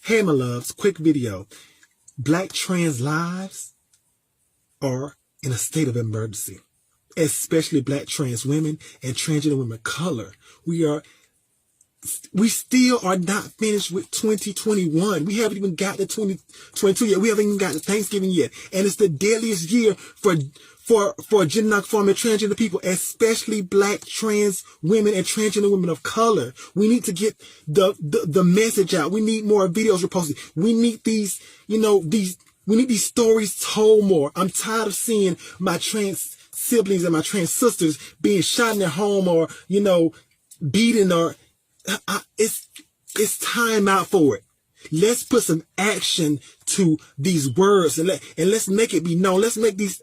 Hey, my loves, quick video. Black trans lives are in a state of emergency, especially Black trans women and transgender women of color. We still are not finished with 2021. We haven't even got to 2022 yet. We haven't even got to Thanksgiving yet. And it's the deadliest year for gender nonconforming transgender people, especially Black trans women and transgender women of color. We need to get the message out. We need more videos reposted. We need these, we need these stories told more. I'm tired of seeing my trans siblings and my trans sisters being shot in their home or, beaten or, it's time out for it. Let's put some action to these words and let's make it be known. Let's make this.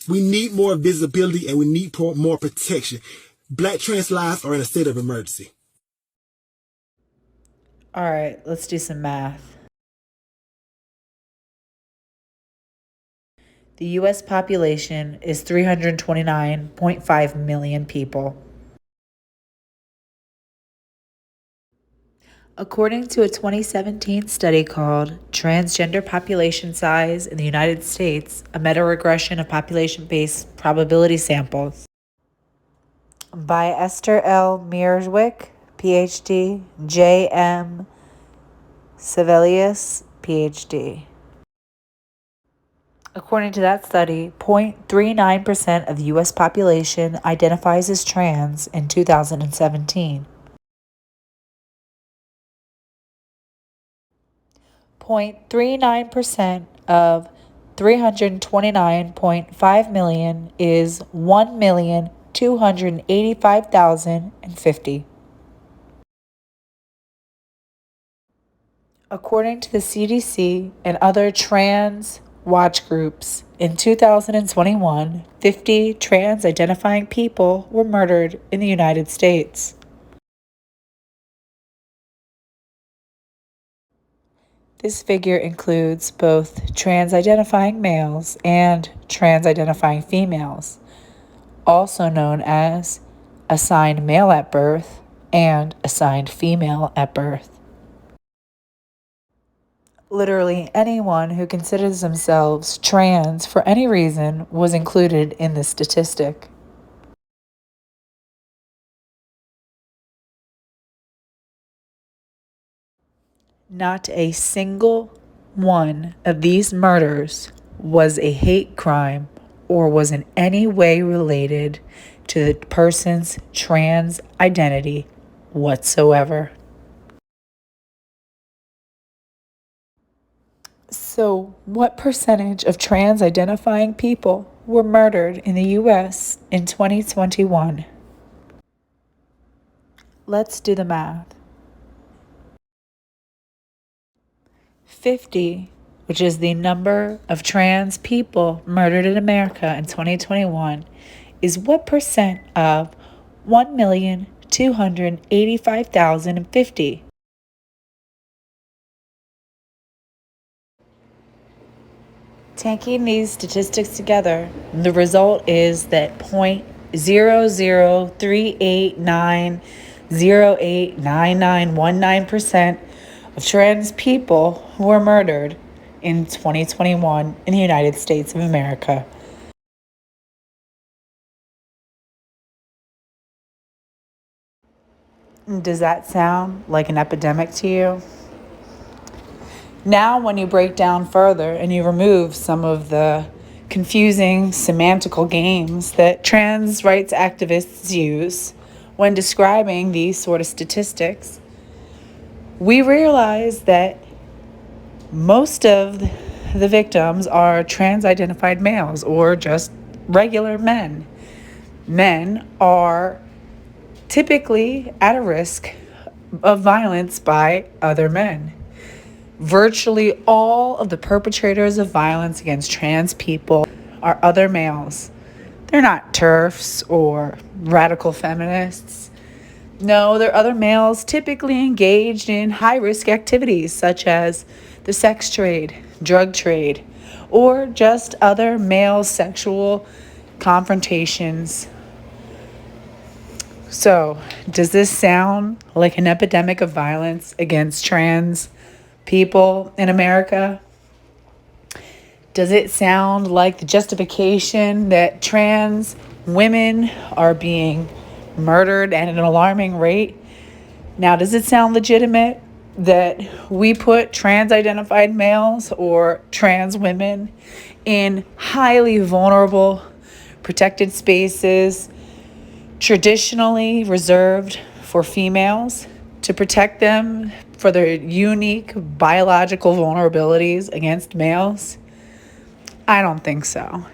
We need more visibility and we need more protection. Black trans lives are in a state of emergency. All right, let's do some math. The U.S. population is 329.5 million people. According to a 2017 study called Transgender Population Size in the United States, a meta-regression of population-based probability samples by Esther L. Mearswick, PhD, J. M. Sevelius, PhD. According to that study, 0.39% of the U.S. population identifies as trans in 2017. 0.39% of 329.5 million is 1,285,050. According to the CDC and other trans watch groups, in 2021, 50 trans-identifying people were murdered in the United States. This figure includes both trans-identifying males and trans-identifying females, also known as assigned male at birth and assigned female at birth. Literally anyone who considers themselves trans for any reason was included in this statistic. Not a single one of these murders was a hate crime or was in any way related to the person's trans identity whatsoever. So, what percentage of trans-identifying people were murdered in the U.S. in 2021? Let's do the math. 50, which is the number of trans people murdered in America in 2021, is what percent of 1,285,050? Taking these statistics together, the result is that 0.00389089919% of trans people were murdered in 2021 in the United States of America. Does that sound like an epidemic to you? Now, when you break down further and you remove some of the confusing semantical games that trans rights activists use when describing these sort of statistics, we realize that most of the victims are trans-identified males or just regular men. Men are typically at a risk of violence by other men. Virtually all of the perpetrators of violence against trans people are other males. They're not TERFs or radical feminists. No, they're other males typically engaged in high-risk activities such as the sex trade, drug trade, or just other male sexual confrontations So, does this sound like an epidemic of violence against trans people in America? Does it sound like the justification that trans women are being murdered at an alarming rate? Now, does it sound legitimate that we put trans-identified males or trans women in highly vulnerable, protected spaces traditionally reserved for females to protect them for their unique biological vulnerabilities against males? I don't think so.